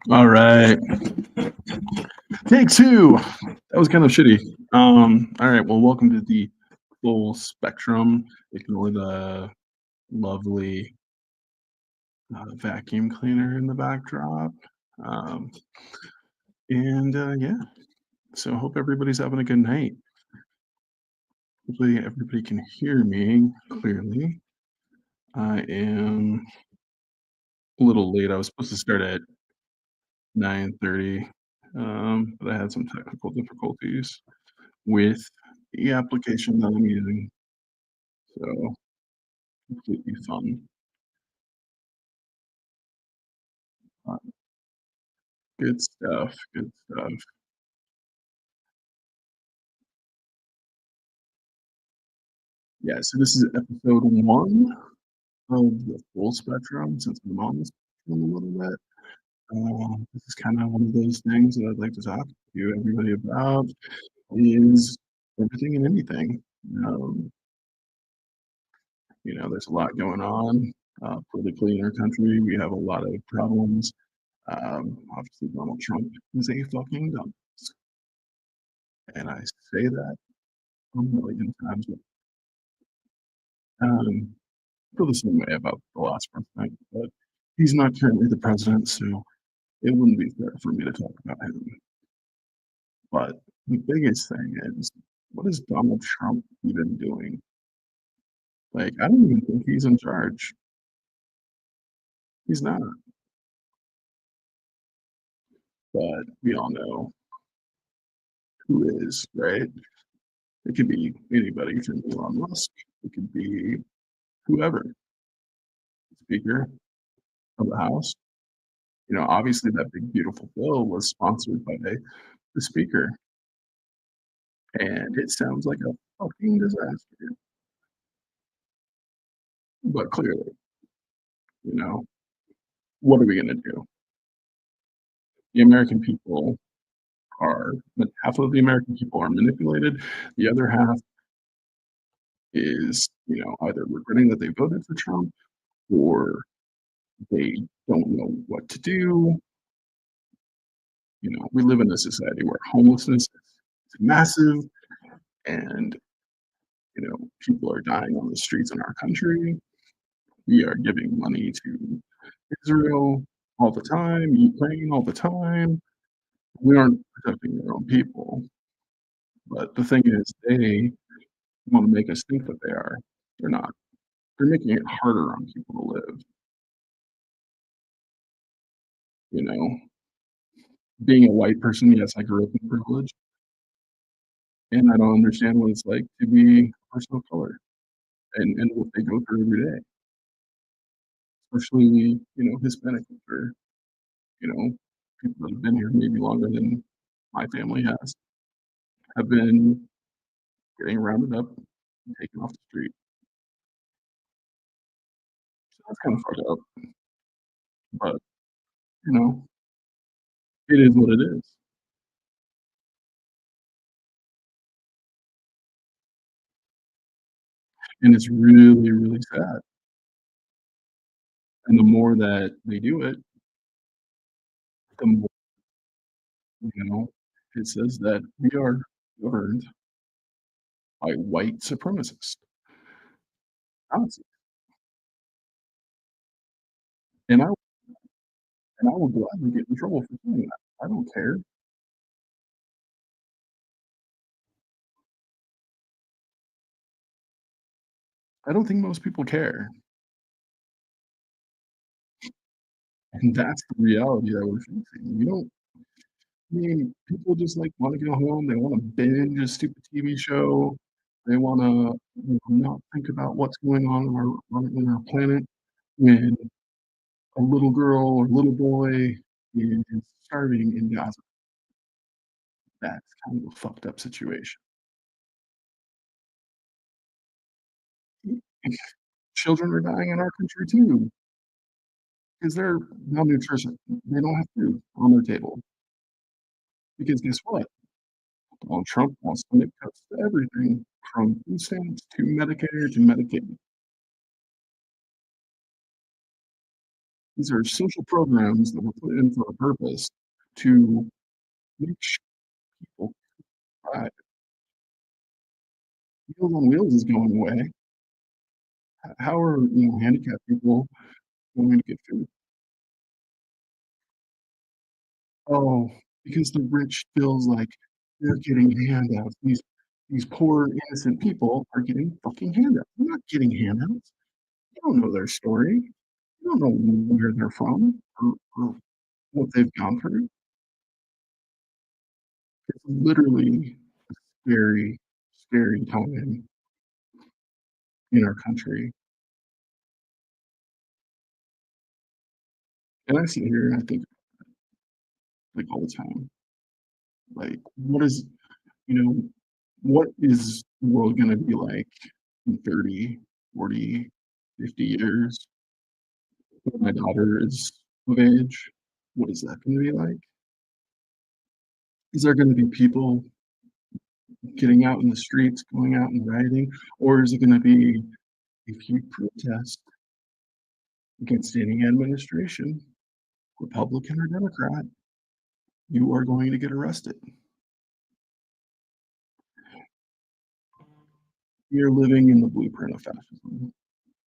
All right. Take two. That was kind of shitty. All right. Well, welcome to the full spectrum. Ignore the lovely vacuum cleaner in the backdrop. Um, and yeah, so I hope everybody's having a good night. Hopefully, everybody can hear me clearly. I am a little late. I was supposed to start at 9:30, but I had some technical difficulties with the application that I'm using. So completely fun. Uh, Good stuff, good stuff. Yeah, so this is episode 1 of the full spectrum since I'm on the spectrum a little bit. This is kinda one of those things that I'd like to talk to everybody about is everything and anything. Um, there's a lot going on, politically in our country. We have a lot of problems. Obviously, Donald Trump is a fucking dumbass, and I say that a million times. Um, feel the same way about the last president, but he's not currently the president, so it wouldn't be fair for me to talk about him. But the biggest thing is, what is Donald Trump even doing? Like, I don't even think he's in charge. He's not, but we all know who is, right? It could be anybody from Elon Musk. It could be whoever, Speaker of the House. Obviously that big beautiful bill was sponsored by the Speaker, and it sounds like a fucking disaster. But clearly, you know, what are we gonna do? The American people are half of the American people are manipulated. The other half is, either regretting that they voted for Trump or they don't know what to do. We live in a society where homelessness is massive and, people are dying on the streets in our country. We are giving money to Israel all the time, Ukraine all the time. We aren't protecting their own people. But the thing is, they wanna make us think that they are. They're not. They're making it harder on people to live, you know? Being a white person, yes, I grew up in privilege, and I don't understand what it's like to be a person of color and what they go through every day, especially, Hispanic culture, you know, people that have been here maybe longer than my family has, have been getting rounded up and taken off the street. So that's kinda fucked up, but, you know, it is what it is, and it's really, really sad, and the more that they do it, the more, you know, it says that we are governed by white supremacists, Nazis, and I will gladly get in trouble for saying that. I don't care. I don't think most people care, and that's the reality that we're facing. People just, like, wanna go home, they wanna binge a stupid TV show, they wanna, not think about what's going on in our planet when a little girl or little boy is starving in Gaza. That's kind of a fucked up situation. Children are dying in our country too, because 'cause they're malnutrition. They don't have food on their table, because guess what? Donald Trump wants to make cuts to everything from food stamps to Medicare to Medicaid. These are social programs that were put in for a purpose to make sure people thrive. Meals on Wheels is going away. How are, handicapped people going to get food? Oh, because the rich feels like they're getting handouts. These poor innocent people are getting fucking handouts. They're not getting handouts. You don't know their story. You don't know where they're from or what they've gone through. It's literally very scary time in our country. And I sit here and I think, like, all the time, like, what is the world gonna be like in 30, 40, 50 years when my daughter is of age? What is that gonna be like? Is there gonna be people getting out in the streets, going out and rioting? Or is it gonna be, if you protest against any administration, Republican or Democrat, you are going to get arrested. You're living in the blueprint of fascism.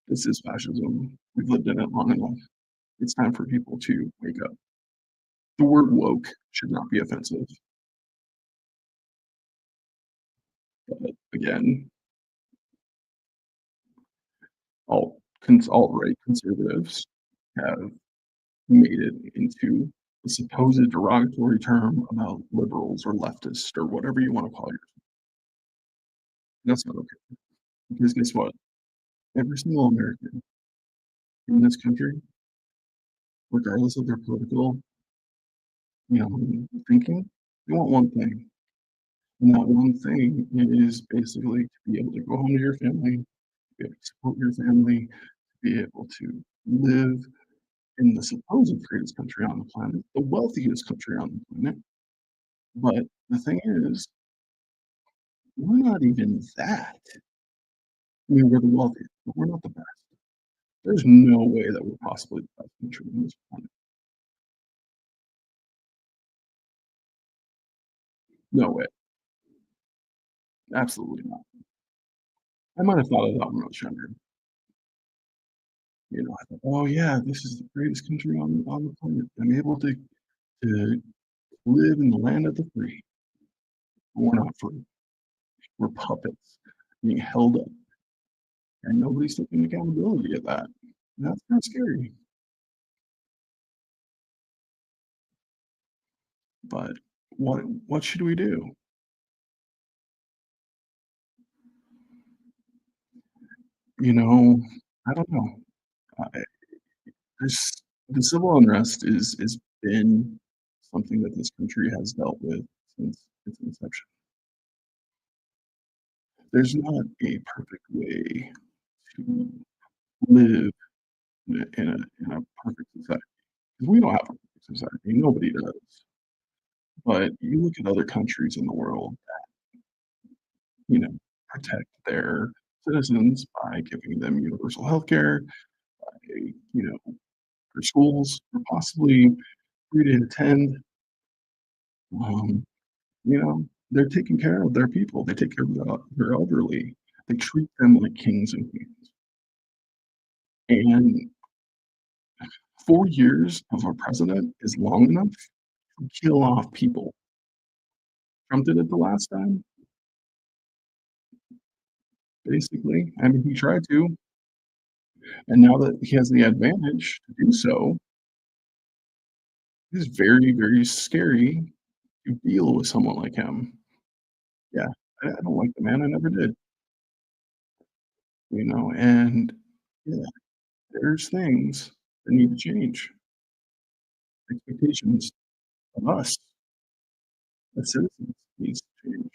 This is fascism. We've lived in it long enough. It's time for people to wake up. The word woke should not be offensive, but again, alt-right conservatives have made it into a supposed derogatory term about liberals or leftists or whatever you wanna call yourself. That's not okay, because guess what? Every single American in this country, regardless of their political, thinking, they want one thing, and that one thing is basically to be able to go home to your family, be able to support your family, be able to live in the supposed greatest country on the planet, the wealthiest country on the planet. But the thing is, we're not even that. I mean, we're the wealthiest, but we're not the best. There's no way that we're possibly the best country on this planet. No way. Absolutely not. I might have thought of that when I was younger. I thought, "Oh, yeah, this is the greatest country on the planet. I'm able to live in the land of the free." But we're not free. We're puppets being held up, and nobody's taking accountability of that. And that's kinda scary. But what should we do? You know, I don't know. I This the civil unrest is been something that this country has dealt with since its inception. There's not a perfect way to live in a perfect society, 'cause we don't have a perfect society, nobody does. But you look at other countries in the world that, protect their citizens by giving them universal healthcare, by, for schools are possibly free to attend, um, they're taking care of their people, they take care of their elderly, they treat them like kings and queens, and 4 years of our president is long enough to kill off people. Trump did it the last time, basically, I mean, he tried to, and now that he has the advantage to do so, it's very, very scary to deal with someone like him. Yeah, I don't like the man, I never did, and yeah, there's things that need to change. Expectations of us as citizens needs to change.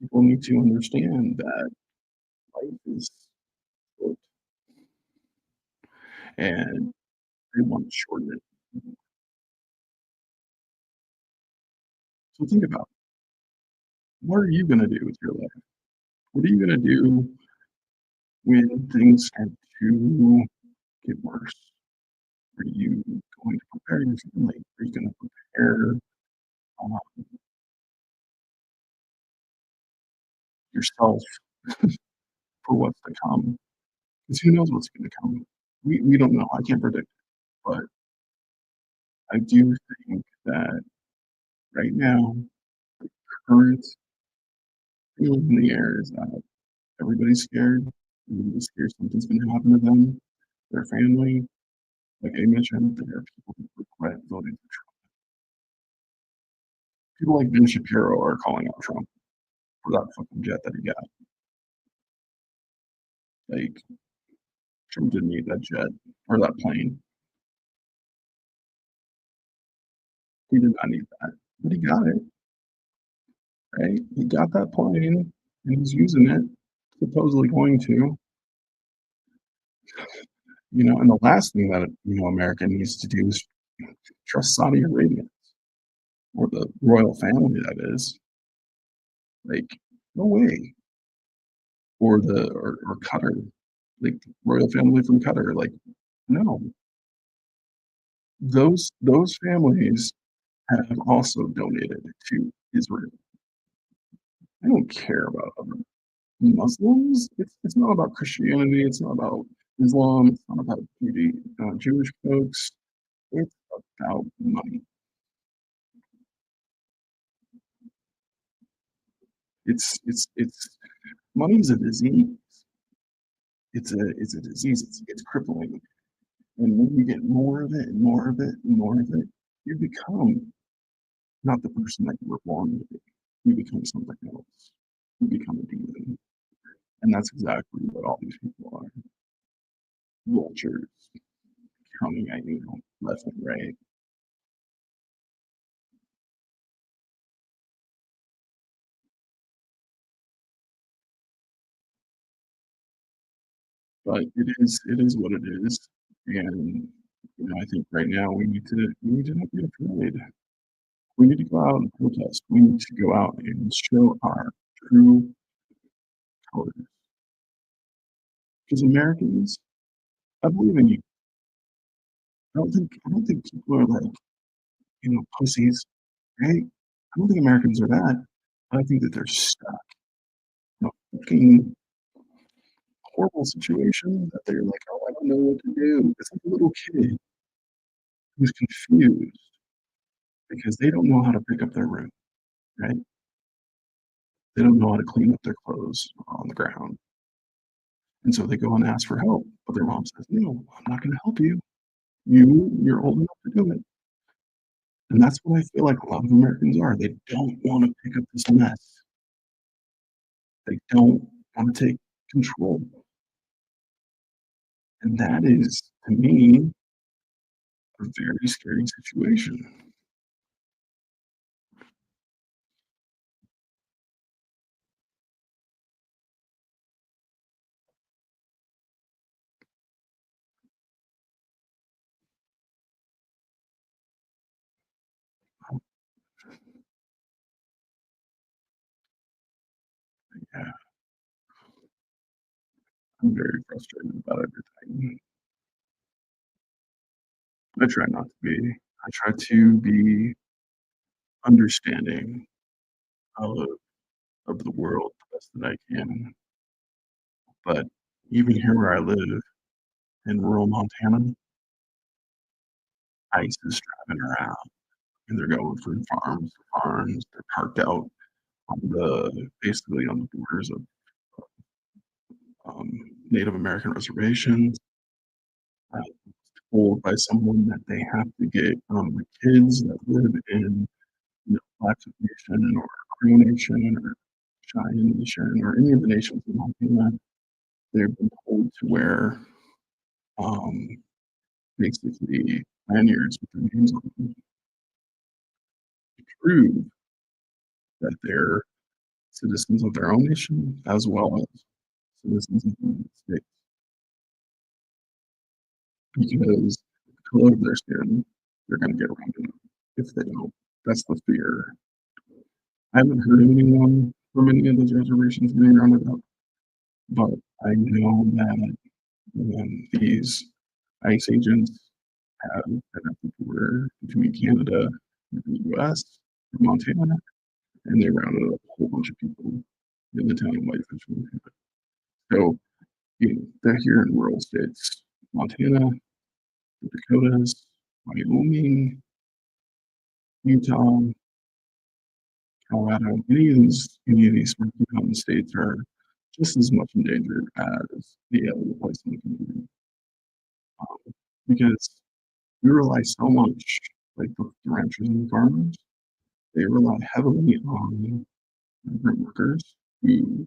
People need to understand that life is short and they want to shorten it. So think about, what are you gonna do with your life? What are you gonna do when things start to get worse? Are you going to prepare your family? Are you gonna prepare, uh, yourself for what's to come? 'Cause who knows what's gonna come? We don't know, I can't predict, but I do think that right now, current feeling in the air is that everybody's scared. Everybody's scared something's gonna happen to them, their family. Like I mentioned, there are people who regret voting for Trump. People like Ben Shapiro are calling out Trump for that fucking jet that he got. Like, Trump didn't need that jet or that plane. He did not need that, but he got it, right? He got that plane and he's using it, supposedly going to, and the last thing that, America needs to do is trust Saudi Arabia or the royal family that is. Like, no way. Or Qatar, like royal family from Qatar. Like, no. Those families have also donated to Israel. I don't care about other Muslims. It's not about Christianity. It's not about Islam. It's not about Jewish folks. It's about money. It's money is a disease. It's a disease. It's crippling. And when you get more of it and more of it and more of it, you become not the person that you were born to be. You become something else. You become a demon. And that's exactly what all these people are. Vultures coming at you left and right. But it is what it is. And I think right now we need to not be afraid. We need to go out and protest. We need to go out and show our true colors. Because Americans, I believe in you. I don't think people are like, pussies, right? I don't think Americans are that. I think that they're stuck in a fucking horrible situation that they're like, oh, I don't know what to do. It's like a little kid who's confused because they don't know how to pick up their room, right? They don't know how to clean up their clothes on the ground. And so they go and ask for help. But their mom says, no, I'm not going to help you. You're old enough to do it. And that's what I feel like a lot of Americans are. They don't want to pick up this mess. They don't want to take control. And that is, to me, a very scary situation. Yeah, I'm very frustrated about everything. I try not to be. I try to be understanding of, of the world the best that I can. But even here where I live in rural Montana, ICE is driving around and they're going from farms to farms. They're parked out on basically on the borders of um, Native American reservations. I was told by someone that they have to get the kids that live in Blackfoot Nation or Crow Nation or Cheyenne Nation or any of the nations in Montana. They've been told to wear um, basically lanyards with their names on them to prove that they're citizens of their own nation as well as citizens of the United States. Because the color of their skin, they're going to get around it if they don't. That's the fear. I haven't heard of anyone from any of those reservations getting rounded up, but I know that these ICE agents have been at the border between Canada and the US, from Montana, and they rounded up a whole bunch of people in the town of Whitefish, Montana. So, they're here in rural states, Montana, the Dakotas, Wyoming, Utah, Colorado. Any of these Smoky Mountain states are just as much endangered as the other place in the community, because we rely so much, like the ranchers and the farmers, they rely heavily on migrant workers who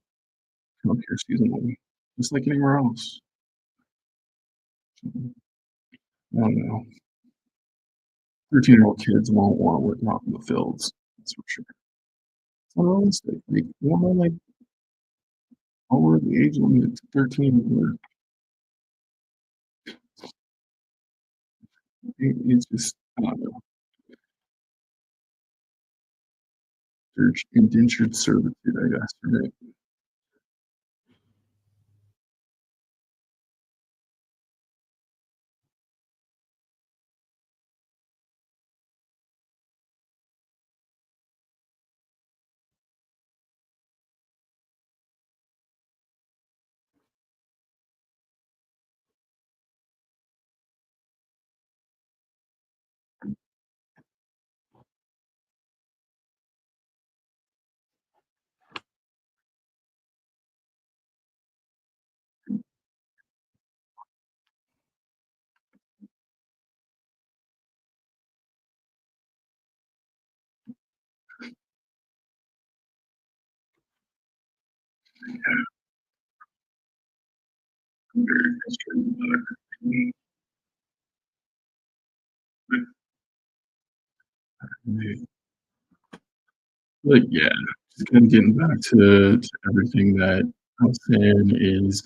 come up here seasonally, just like anywhere else. So, I don't know. 13-year-old kids won't want to work out in the fields, that's for sure. It's unrealistic. Like, women like over the age limit to 13 work. It's just, I don't know, there's indentured servitude, I guess, right? I'm very frustrated about it. But yeah, just kind of getting back to everything that I was saying is,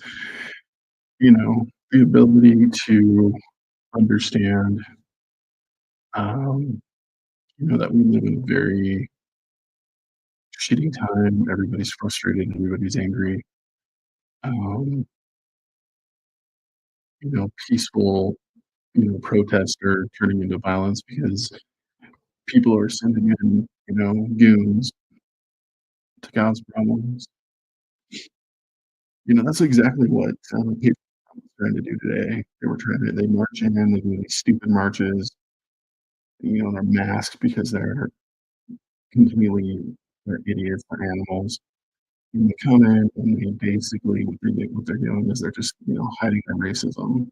the ability to understand, um, that we live in a very shitty time. Everybody's frustrated, everybody's angry. Um, peaceful, protests are turning into violence because people are sending in, goons to cause problems. That's exactly what people were trying to do today. They march in, they do these stupid marches, they're masked because they're completely, they're idiots, they're animals. And they come in and they basically, what they're doing is they're just, hiding their racism.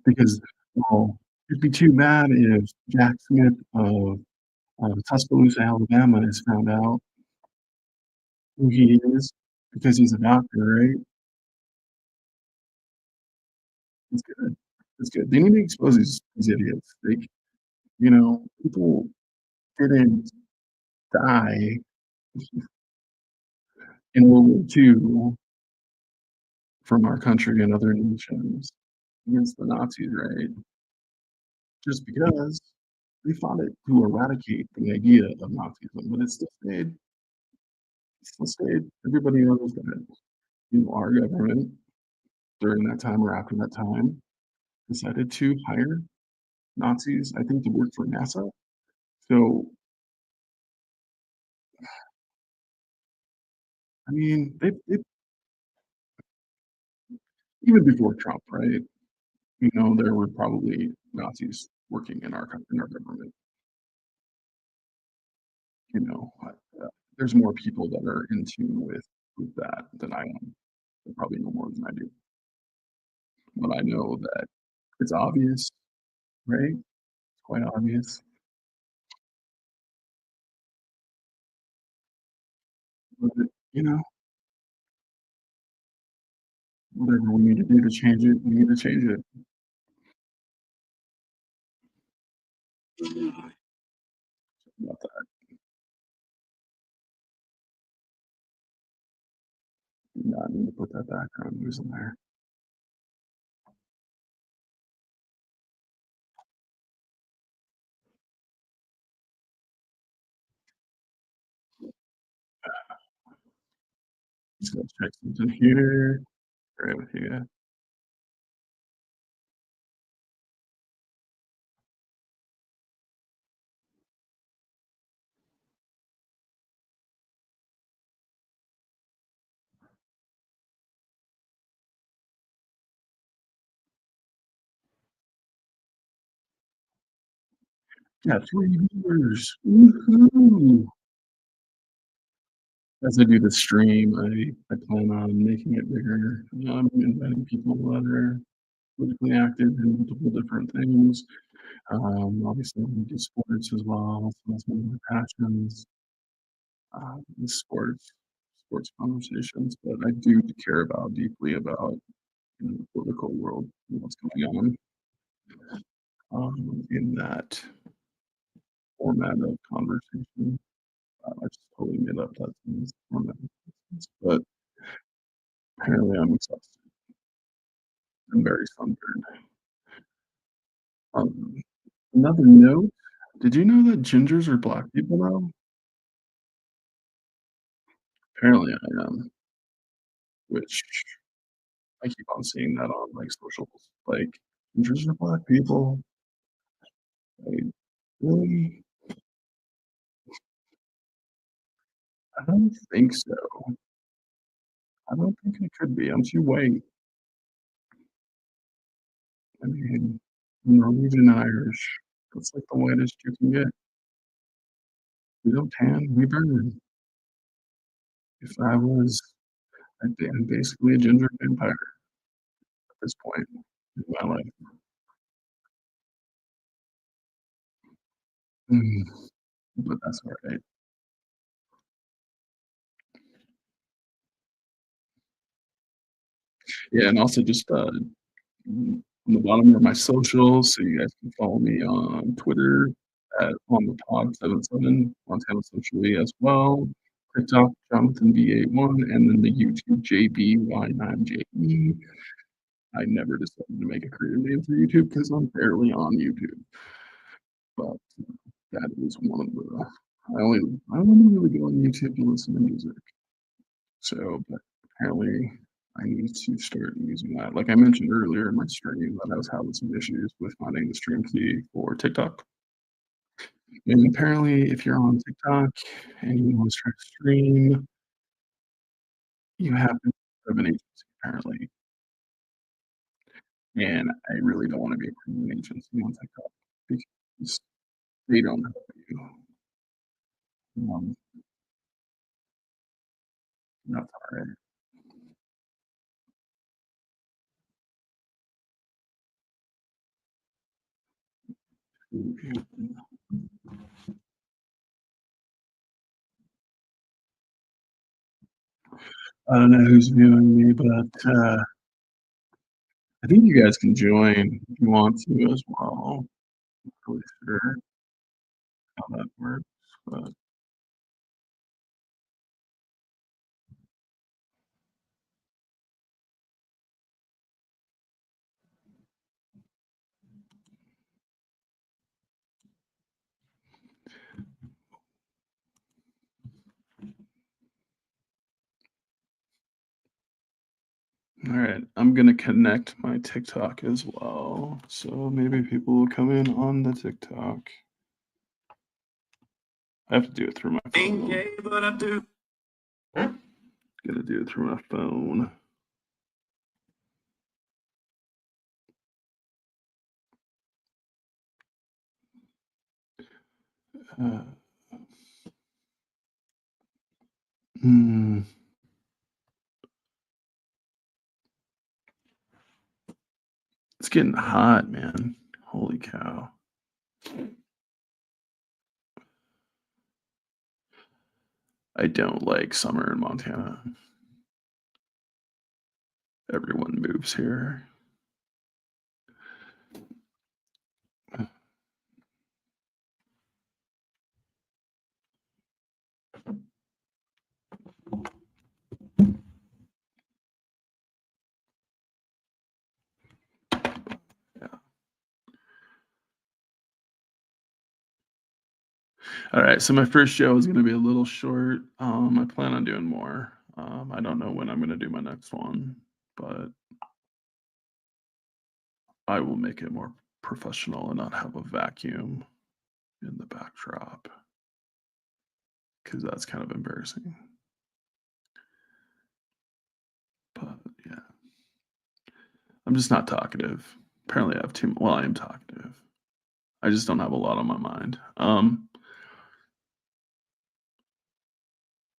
Because, well, it'd be too bad if Jack Smith of Tuscaloosa, Alabama is found out who he is because he's a doctor, right? It's good. It's good. They need to expose these idiots. People didn't die in World War II from our country and other nations against the Nazis, right? Just because they fought it to eradicate the idea of Nazism, but it still stayed. It still stayed. Everybody knows that our government during that time or after that time decided to hire Nazis, I think, to work for NASA. So, I mean, they even before Trump, right? There were probably Nazis working in our government. There's more people that are in tune with that than I am. They probably know more than I do, but I know that it's obvious, right? It's quite obvious. But whatever we need to do to change it, we need to change it. About that. I need to put that background news in there. Just gotta check something here. Right with you. Yeah, 3 viewers. Woohoo! As I do the stream, I plan on making it bigger. I'm inviting people that are politically active in multiple different things. Obviously, I do sports as well, so that's one of my passions, sports conversations, but I do care about deeply about, the political world and what's going on, in that format of conversation. I just totally made up that format, but apparently I'm exhausted. I'm very sunburned. Um, Another note, did you know that gingers are black people now? Apparently I am, which I keep on seeing that on, like, socials, like, "Gingers are black people." Like, really? I don't think so. I don't think it could be, I'm too white. I mean, I'm Norwegian and Irish. That's, like, the whitest you can get. We don't tan, we burn. If I was I'm basically a ginger vampire at this point in my life. Mm, but that's alright. Yeah, and also just, on the bottom are my socials, so you guys can follow me on Twitter at onthepod77, Montana Socially as well, TikTok, Jonathan V81, and then the YouTube JBY9JE. I never decided to make a creator name for YouTube because I'm barely on YouTube, but that is one of the I only really go on YouTube to listen to music. So, but apparently I need to start using that. Like I mentioned earlier in my stream that I was having some issues with finding the stream key for TikTok. And apparently if you're on TikTok and you want to start a stream, you have to have an agency apparently. And I really don't want to be a an agency on TikTok because they don't help you. Um, that's all right. I don't know who's viewing me, but I think you guys can join if you want to as well. Not really sure how that works, but all right. I'm gonna connect my TikTok as well, so maybe people will come in on the TikTok. I have to do it through my phone. Yeah, but I do. Gotta do it through my phone. Uh, hmm. It's getting hot, man. Holy cow. I don't like summer in Montana. Everyone moves here. Yeah. All right, so my first show is gonna be a little short. I plan on doing more. I don't know when I'm gonna do my next one, but I will make it more professional and not have a vacuum in the backdrop because that's kind of embarrassing. But yeah, I'm just not talkative. Apparently, I have too. Well, I am talkative. I just don't have a lot on my mind.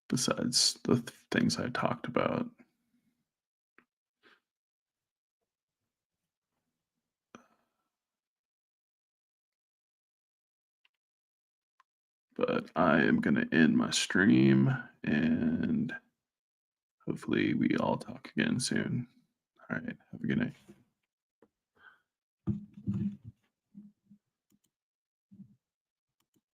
Besides the things I talked about, but I am gonna end my stream and hopefully we all talk again soon. All right. Have a good night.